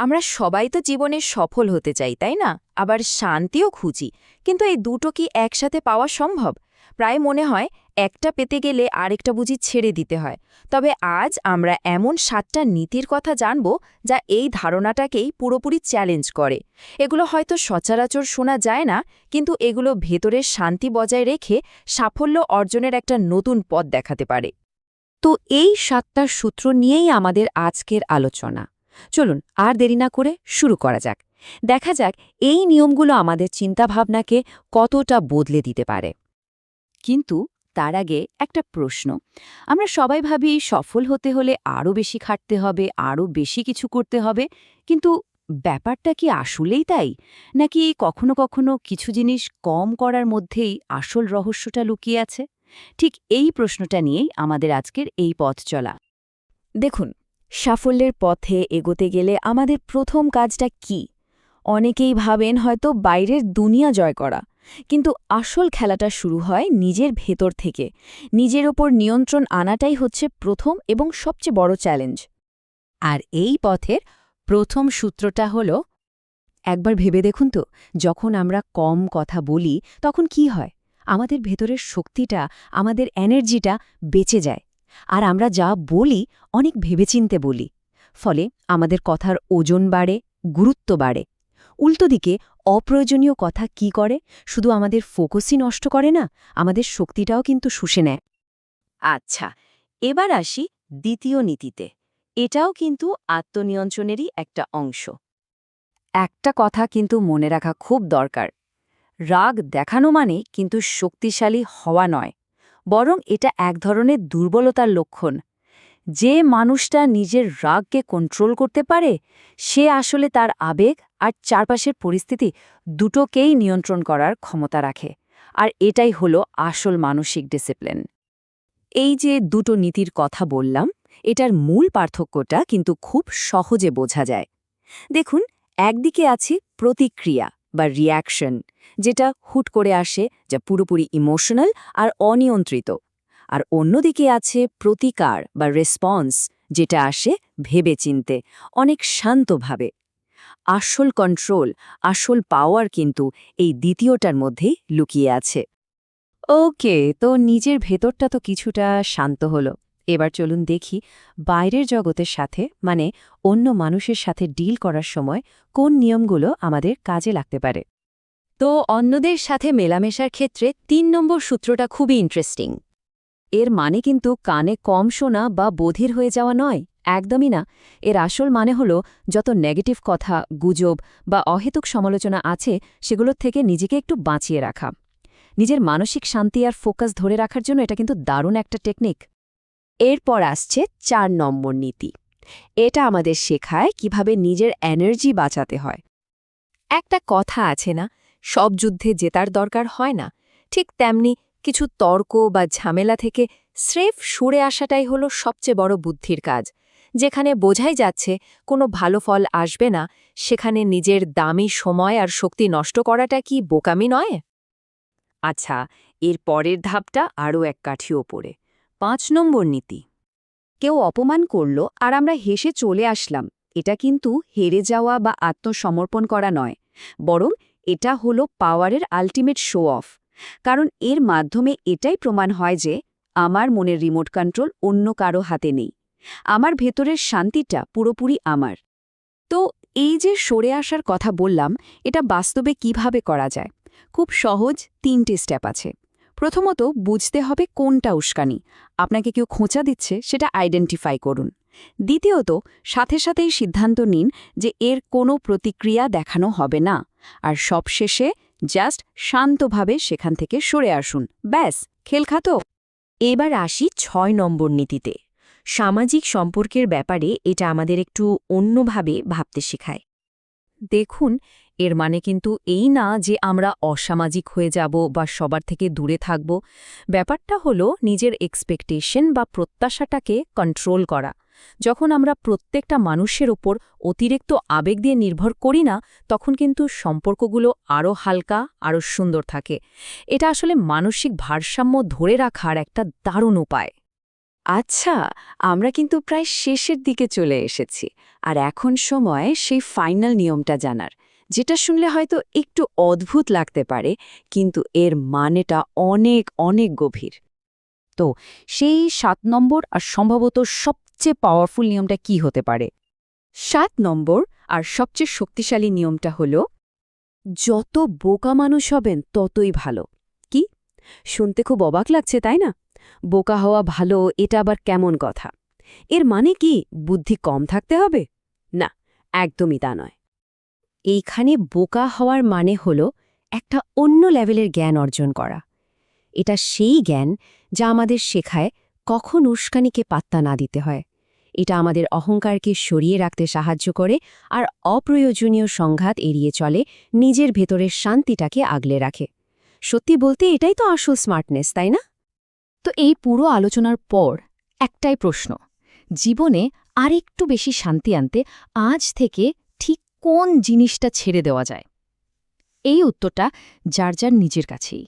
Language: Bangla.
আমরা সবাই তো জীবনে সফল হতে চাই, তাই না? আবার শান্তিও খুঁজি। কিন্তু এই দুটো কি একসাথে পাওয়া সম্ভব? প্রায় মনে হয় একটা পেতে গেলে আরেকটা বুঝি ছেড়ে দিতে হয়। তবে আজ আমরা এমন 7টা নীতির কথা জানব যা এই ধারণাটাকেই পুরোপুরি চ্যালেঞ্জ করে। এগুলো হয়তো সচরাচর শোনা যায় না, কিন্তু এগুলো ভেতরের শান্তি বজায় রেখে সাফল্য অর্জনের একটা নতুন পথ দেখাতে পারে। তো এই 7টা সূত্র নিয়েই আমাদের আজকের আলোচনা। চলুন আর দেরি না করে শুরু করা যাক। দেখা যাক এই নিয়মগুলো আমাদের চিন্তাভাবনাকে কতটা বদলে দিতে পারে। কিন্তু তার আগে একটা প্রশ্ন। আমরা সবাই ভাবি সফল হতে হলে আরও বেশি খাটতে হবে, আরও বেশি কিছু করতে হবে। কিন্তু ব্যাপারটা কি আসলেই তাই? নাকি কখনো কখনো কিছু জিনিস কম করার মধ্যেই আসল রহস্যটা লুকিয়ে আছে? ঠিক এই প্রশ্নটা নিয়েই আমাদের আজকের এই পথ চলা। দেখুন, সাফল্যের পথে এগোতে গেলে আমাদের প্রথম কাজটা কি? অনেকেই ভাবেন হয়তো বাইরের দুনিয়া জয় করা, কিন্তু আসল খেলাটা শুরু হয় নিজের ভেতর থেকে। নিজের ওপর নিয়ন্ত্রণ আনাটাই হচ্ছে প্রথম এবং সবচেয়ে বড় চ্যালেঞ্জ। আর এই পথের প্রথম সূত্রটা হলো, একবার ভেবে দেখুন তো, যখন আমরা কম কথা বলি তখন কি হয়? আমাদের ভেতরের শক্তিটা, আমাদের এনার্জিটা বেঁচে যায়। আর আমরা যা বলি অনেক ভেবেচিন্তে বলি। ফলে আমাদের কথার ওজন বাড়ে, গুরুত্ব বাড়ে। উল্টো দিকে অপ্রয়োজনীয় কথা কি করে? শুধু আমাদের ফোকাসই নষ্ট করে না, আমাদের শক্তিটাও কিন্তু শুষে নেয়। আচ্ছা, এবার আসি দ্বিতীয় নীতিতে। এটাও কিন্তু আত্মনিয়ন্ত্রণেরই একটা অংশ। একটা কথা কিন্তু মনে রাখা খুব দরকার। রাগ দেখানো মানে কিন্তু শক্তিশালী হওয়া নয়, বরং এটা এক ধরনের দুর্বলতার লক্ষণ। যে মানুষটা নিজের রাগকে কন্ট্রোল করতে পারে, সে আসলে তার আবেগ আর চারপাশের পরিস্থিতি দুটোকেই নিয়ন্ত্রণ করার ক্ষমতা রাখে। আর এটাই হলো আসল মানসিক ডিসিপ্লিন। এই যে দুটো নীতির কথা বললাম, এটার মূল পার্থক্যটা কিন্তু খুব সহজে বোঝা যায়। দেখুন, একদিকে আছে প্রতিক্রিয়া বা রিয়াকশন, যেটা হুট করে আসে, যা পুরোপুরি ইমোশনাল আর অনিয়ন্ত্রিত। আর অন্যদিকে আছে প্রতিকার বা রেসপন্স, যেটা আসে ভেবেচিন্তে, অনেক শান্তভাবে। আসল কন্ট্রোল, আসল পাওয়ার কিন্তু এই দ্বিতীয়টার মধ্যেই লুকিয়ে আছে। ওকে, তো নিজের ভেতরটা তো কিছুটা শান্ত হলো। এবার চলুন দেখি বাইরের জগতের সাথে, মানে অন্য মানুষের সাথে ডিল করার সময় কোন নিয়মগুলো আমাদের কাজে লাগতে পারে। তো অন্যদের সাথে মেলামেশার ক্ষেত্রে 3 নম্বর সূত্রটা খুবই ইন্টারেস্টিং। এর মানে কিন্তু কানে কম শোনা বা বধির হয়ে যাওয়া নয়, একদমই না। এর আসল মানে হলো যত নেগেটিভ কথা, গুজব বা অহেতুক সমালোচনা আছে, সেগুলোর থেকে নিজেকে একটু বাঁচিয়ে রাখা। নিজের মানসিক শান্তি আর ফোকাস ধরে রাখার জন্য এটা কিন্তু দারুণ একটা টেকনিক। এরপর আসছে 4 নম্বর নীতি। এটা আমাদের শেখায় কিভাবে নিজের এনার্জি বাঁচাতে হয়। একটা কথা আছে না, সব যুদ্ধে জেতার দরকার হয় না, ঠিক তেমনি কিছু তর্ক বা ঝামেলা থেকে স্রেফ সরে আসাটাই হলো সবচেয়ে বড় বুদ্ধির কাজ। যেখানে বোঝাই যাচ্ছে কোনো ভালো ফল আসবে না, সেখানে নিজের দামি সময় আর শক্তি নষ্ট করাটা কি বোকামি নয়? আচ্ছা, এর পরের ধাপটা আরও এক কাঠি ওপরে। 5 নম্বর নীতি। কেউ অপমান করল আর আমরা হেসে চলে আসলাম, এটা কিন্তু হেরে যাওয়া বা আত্মসমর্পণ করা নয়, বরং এটা হলো পাওয়ারের আল্টিমেট শো অফ। কারণ এর মাধ্যমে এটাই প্রমাণ হয় যে আমার মনের রিমোট কন্ট্রোল অন্য কারো হাতে নেই। আমার ভেতরের শান্তিটা পুরোপুরি আমার। তো এই যে সরে আসার কথা বললাম, এটা বাস্তবে কিভাবে করা যায়? খুব সহজ 3টে স্টেপ আছে। প্রথমত, বুঝতে হবে কোনটা উস্কানি। আপনাকে কেউ খোঁচা দিচ্ছে, সেটা আইডেন্টিফাই করুন। দ্বিতীয়ত, সাথে সাথেই সিদ্ধান্ত নিন যে এর কোনো প্রতিক্রিয়া দেখানো হবে না। আর সবশেষে জাস্ট শান্তভাবে সেখান থেকে সরে আসুন। ব্যাস, খেল খাতো। এবার আসি 6 নম্বর নীতিতে। সামাজিক সম্পর্কের ব্যাপারে এটা আমাদের একটু অন্যভাবে ভাবতে শেখায়। দেখুন, এর মানে কিন্তু এই না যে আমরা অসামাজিক হয়ে যাব বা সবার থেকে দূরে থাকব। ব্যাপারটা হলো নিজের এক্সপেকটেশন বা প্রত্যাশাটাকে কন্ট্রোল করা। যখন আমরা প্রত্যেকটা মানুষের ওপর অতিরিক্ত আবেগ দিয়ে নির্ভর করি না, তখন কিন্তু সম্পর্কগুলো আরও হালকা, আরও সুন্দর থাকে। এটা আসলে মানসিক ভারসাম্য ধরে রাখার একটা দারুণ উপায়। আচ্ছা, আমরা কিন্তু প্রায় শেষের দিকে চলে এসেছি, আর এখন সময় সেই ফাইনাল নিয়মটা জানার, যেটা শুনলে হয়তো একটু অদ্ভুত লাগতে পারে, কিন্তু এর মানেটা অনেক অনেক গভীর। তো সেই ৭ নম্বর আর সম্ভবত সবচেয়ে পাওয়ারফুল নিয়মটা কি হতে পারে? ৭ নম্বর আর সবচেয়ে শক্তিশালী নিয়মটা হল, যত বোকা মানুষ হবেন ততই ভালো। কি শুনতে খুব অবাক লাগছে, তাই না? বোকা হওয়া ভালো, এটা আবার কেমন কথা? এর মানে কি বুদ্ধি কম থাকতে হবে? না, একদমই তা নয়। এইখানে বোকা হওয়ার মানে হল একটা অন্য লেভেলের জ্ঞান অর্জন করা। এটা সেই জ্ঞান যা আমাদের শেখায় কখন উস্কানিকে পাত্তা না দিতে হয়। এটা আমাদের অহংকারকে সরিয়ে রাখতে সাহায্য করে আর অপ্রয়োজনীয় সংঘাত এড়িয়ে চলে, নিজের ভেতরের শান্তিটাকে আগলে রাখে। সত্যি বলতে এটাই তো আসল স্মার্টনেস, তাই না? তো এই পুরো আলোচনার পর একটাই প্রশ্ন, জীবনে আরেকটু বেশি শান্তি আনতে আজ থেকে ঠিক কোন জিনিসটা ছেড়ে দেওয়া যায়? এই উত্তরটা যার যার নিজের কাছেই।